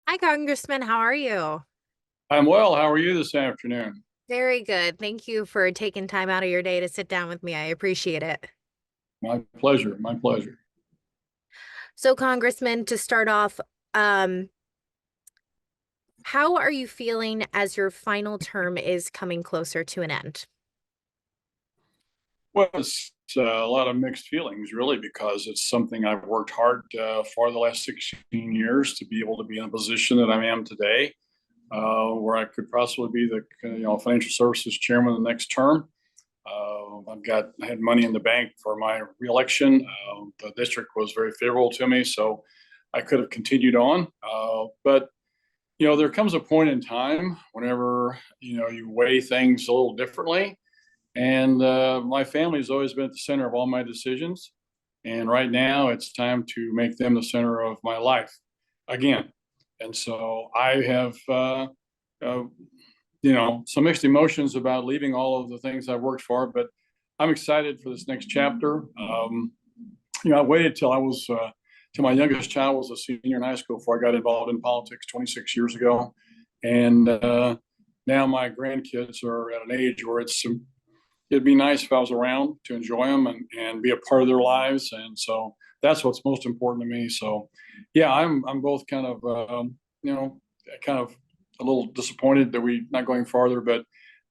Hi, Congressman. How are you? I'm well. How are you this afternoon? Very good. Thank you for taking time out of your day to sit down with me. I appreciate it. My pleasure. My pleasure. So, Congressman, to start off, um, how are you feeling as your final term is coming closer to an end? Well, it's a lot of mixed feelings, really, because it's something I've worked hard for the last 16 years to be able to be in a position that I am today, where I could possibly be the financial services chairman the next term. I had money in the bank for my reelection. The district was very favorable to me, so I could have continued on. But there comes a point in time whenever you weigh things a little differently. And my family has always been at the center of all my decisions. And right now, it's time to make them the center of my life again. And so I have, uh, some mixed emotions about leaving all of the things I've worked for, but I'm excited for this next chapter. I waited till my youngest child was a senior in high school before I got involved in politics 26 years ago. And now my grandkids are at an age where it'd be nice if I was around to enjoy them and be a part of their lives. And so that's what's most important to me. So, yeah, I'm both kind of a little disappointed that we're not going farther, but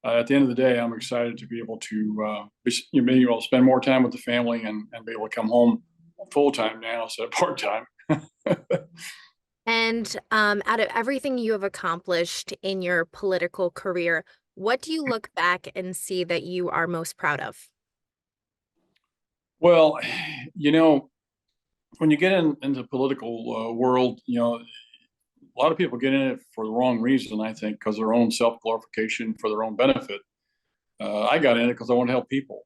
at the end of the day, I'm excited to be able to be able to spend more time with the family and be able to come home full time now instead of part time. And out of everything you have accomplished in your political career, what do you look back and see that you are most proud of? Well, you know, when you get into the political world, a lot of people get in it for the wrong reason, I think, because their own self glorification for their own benefit. I got in it because I want to help people.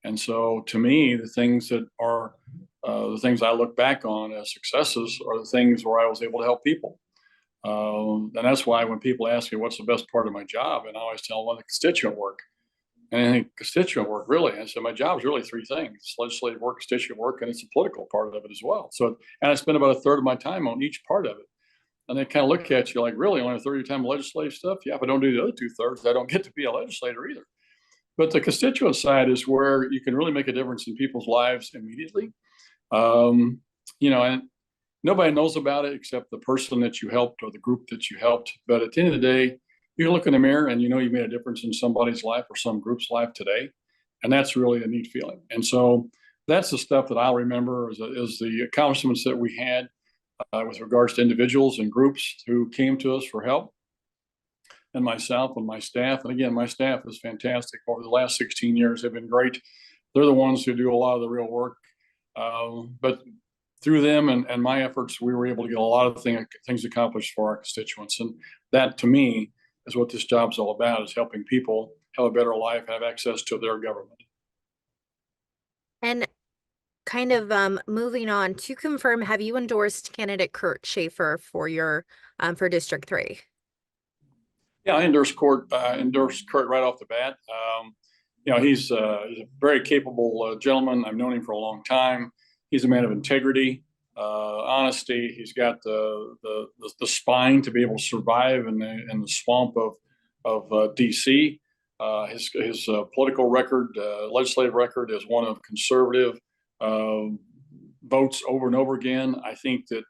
And so to me, the things I look back on as successes are the things where I was able to help people. And that's why when people ask me what's the best part of my job, and I always tell them the constituent work. And I think constituent work really, I said my job is really three things: it's legislative work, constituent work, and it's a political part of it as well. So, and I spend about a third of my time on each part of it. And they kind of look at you like, really, only a third of your time legislative stuff? Yeah, if I don't do the other two thirds, I don't get to be a legislator either. But the constituent side is where you can really make a difference in people's lives immediately. Um, and nobody knows about it except the person that you helped or the group that you helped. But at the end of the day, you can look in the mirror and you made a difference in somebody's life or some group's life today. And that's really a neat feeling. And so that's the stuff that I'll remember is the accomplishments that we had with regards to individuals and groups who came to us for help, and myself and my staff. And again, my staff is fantastic. Over the last 16 years, they've been great. They're the ones who do a lot of the real work. But through them and my efforts, we were able to get a lot of things accomplished for our constituents. And that, to me, is what this job's all about: is helping people have a better life, have access to their government. And kind of moving on to confirm, have you endorsed candidate Kurt Schaefer for your for District 3? Yeah, I endorsed Kurt right off the bat. He's a very capable gentleman. I've known him for a long time. He's a man of integrity, honesty. He's got the spine to be able to survive in the swamp of DC. His political record, legislative record, is one of conservative uh, votes over and over again. I think that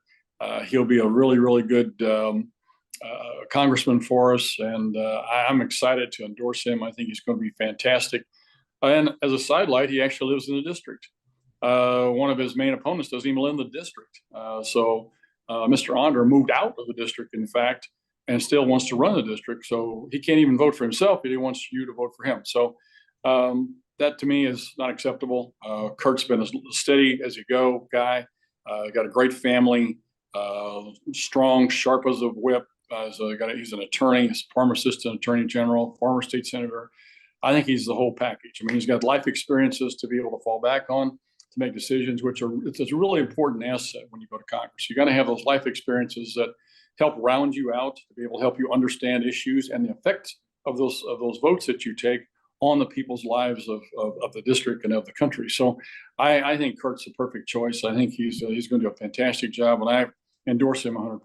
he'll be a really, really good congressman for us, and I'm excited to endorse him. I think he's going to be fantastic. And as a sidelight, he actually lives in the district. One of his main opponents doesn't even live in the district. So Mr. Onder moved out of the district, in fact, and still wants to run the district. So he can't even vote for himself, but he wants you to vote for him. So that to me is not acceptable. Kurt's been a steady as you go guy. Got a great family, strong, sharp as a whip. He's an attorney, he's former assistant attorney general, former state senator. I think he's the whole package. I mean, he's got life experiences to be able to fall back on to make decisions, it's a really important asset when you go to Congress. You got to have those life experiences that help round you out to be able to help you understand issues and the effects of those votes that you take on the people's lives of the district and of the country. So I think Kurt's the perfect choice. I think he's going to do a fantastic job, and I endorse him 100%.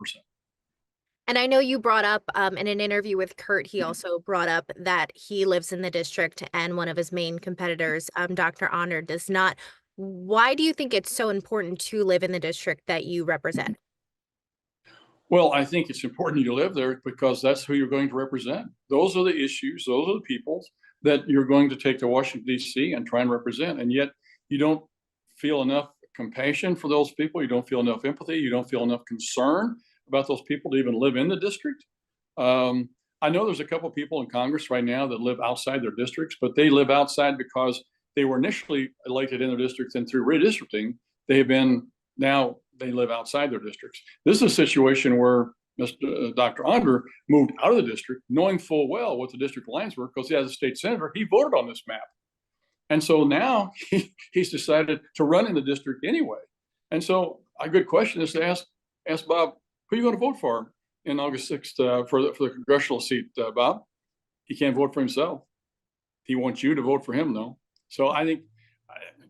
And I know you brought up in an interview with Kurt, he also brought up that he lives in the district and one of his main competitors, Dr. Honor, does not. Why do you think it's so important to live in the district that you represent? Well, I think it's important you live there because that's who you're going to represent. Those are the issues, those are the people that you're going to take to Washington, D.C. and try and represent. And yet you don't feel enough compassion for those people. You don't feel enough empathy. You don't feel enough concern about those people to even live in the district. Um, I know there's a couple of people in Congress right now that live outside their districts, but they live outside because they were initially elected in their districts, and through redistricting, they have been now they live outside their districts. This is a situation where Dr. Unger moved out of the district, knowing full well what the district lines were, because as a state senator, he voted on this map. And so now he's decided to run in the district anyway. And so a good question is to ask Bob, who are you going to vote for in August 6th for the congressional seat, Bob? He can't vote for himself. He wants you to vote for him, though. So I think,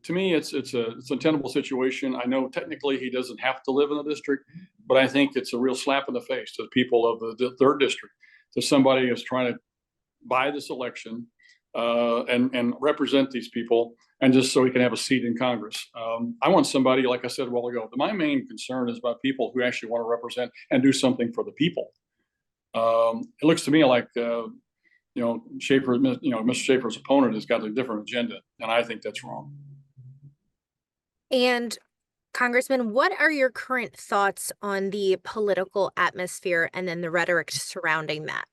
to me, it's a tenable situation. I know technically he doesn't have to live in the district, but I think it's a real slap in the face to the people of the third district, to somebody who's trying to buy this election and represent these people, and just so he can have a seat in Congress. I want somebody, like I said a while ago, my main concern is about people who actually want to represent and do something for the people. It looks to me like Schaefer, Mr. Schaefer's opponent has got a different agenda, and I think that's wrong. And Congressman, what are your current thoughts on the political atmosphere and then the rhetoric surrounding that?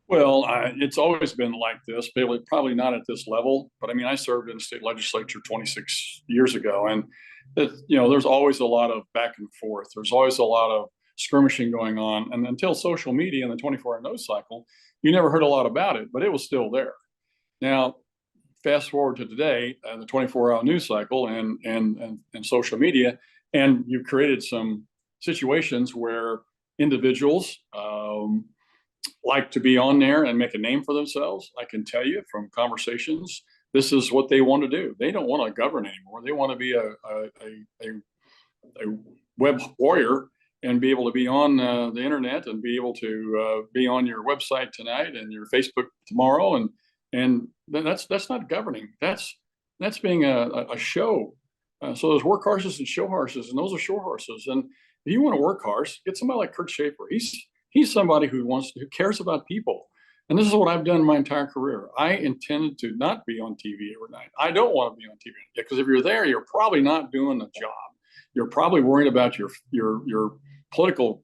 Well, it's always been like this, probably not at this level, but I mean, I served in the state legislature 26 years ago, and there's always a lot of back and forth. There's always a lot of skirmishing going on, and until social media and the 24-hour news cycle, you never heard a lot about it, but it was still there. Now, fast forward to today, the 24-hour news cycle and social media, and you've created some situations where individuals like to be on there and make a name for themselves. I can tell you from conversations, this is what they want to do. They don't want to govern anymore. They want to be a web warrior and be able to be on the internet and be able to be on your website tonight and your Facebook tomorrow. And that's not governing. That's being a show. So there's work horses and show horses, and those are show horses. And if you want to work horse, get somebody like Kurt Schaefer. He's somebody who cares about people. And this is what I've done my entire career. I intended to not be on TV every night. I don't want to be on TV because if you're there, you're probably not doing the job. You're probably worried about your political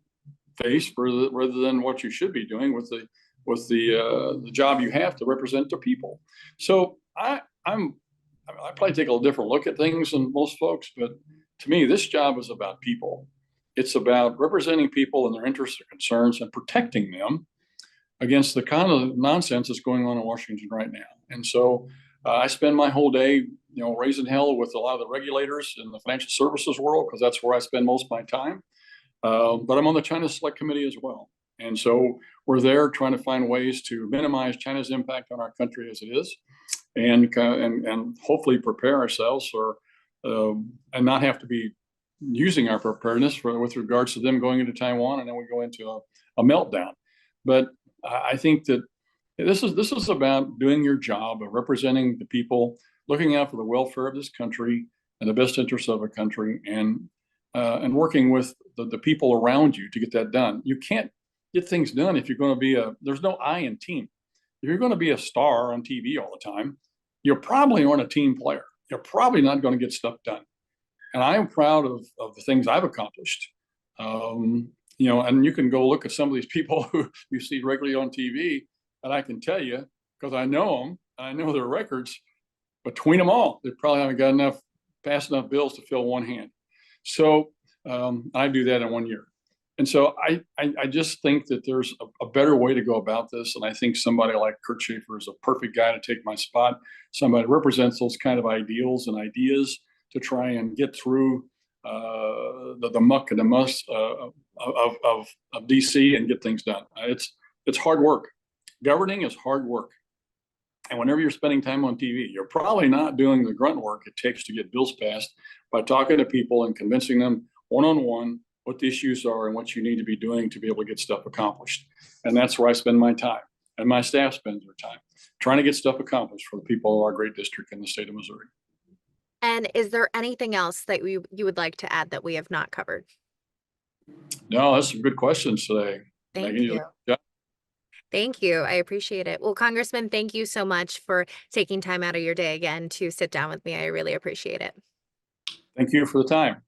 face rather than what you should be doing with the job you have to represent the people. So I probably take a little different look at things than most folks, but to me, this job is about people. It's about representing people and their interests and concerns and protecting them against the kind of nonsense that's going on in Washington right now. And so I spend my whole day, raising hell with a lot of the regulators in the financial services world, because that's where I spend most of my time. But I'm on the China Select Committee as well. And so we're there trying to find ways to minimize China's impact on our country as it is, and hopefully prepare ourselves for and not have to be using our preparedness with regards to them going into Taiwan, and then we go into a meltdown. But I think that this is about doing your job of representing the people, looking out for the welfare of this country and the best interests of a country, and working with the people around you to get that done. You can't get things done if you're going to be there's no I in team. If you're going to be a star on TV all the time, you probably aren't a team player. You're probably not going to get stuff done. And I am proud of the things I've accomplished. And you can go look at some of these people who you see regularly on TV, and I can tell you, because I know them, and I know their records, between them all, they probably haven't got passed enough bills to fill one hand. So I do that in 1 year. And so I just think that there's a better way to go about this. And I think somebody like Kurt Schaefer is a perfect guy to take my spot. Somebody who represents those kind of ideals and ideas to try and get through the muck and the muss of DC and get things done. It's hard work. Governing is hard work. And whenever you're spending time on TV, you're probably not doing the grunt work it takes to get bills passed by talking to people and convincing them one-on-one what the issues are and what you need to be doing to be able to get stuff accomplished. And that's where I spend my time, and my staff spends their time, trying to get stuff accomplished for the people of our great district in the state of Missouri. And is there anything else that you would like to add that we have not covered? No, that's some good questions today. Megan, Thank you you. yeah, Thank you. I appreciate it. Well, Congressman, thank you so much for taking time out of your day again to sit down with me. I really appreciate it. thank you for the time.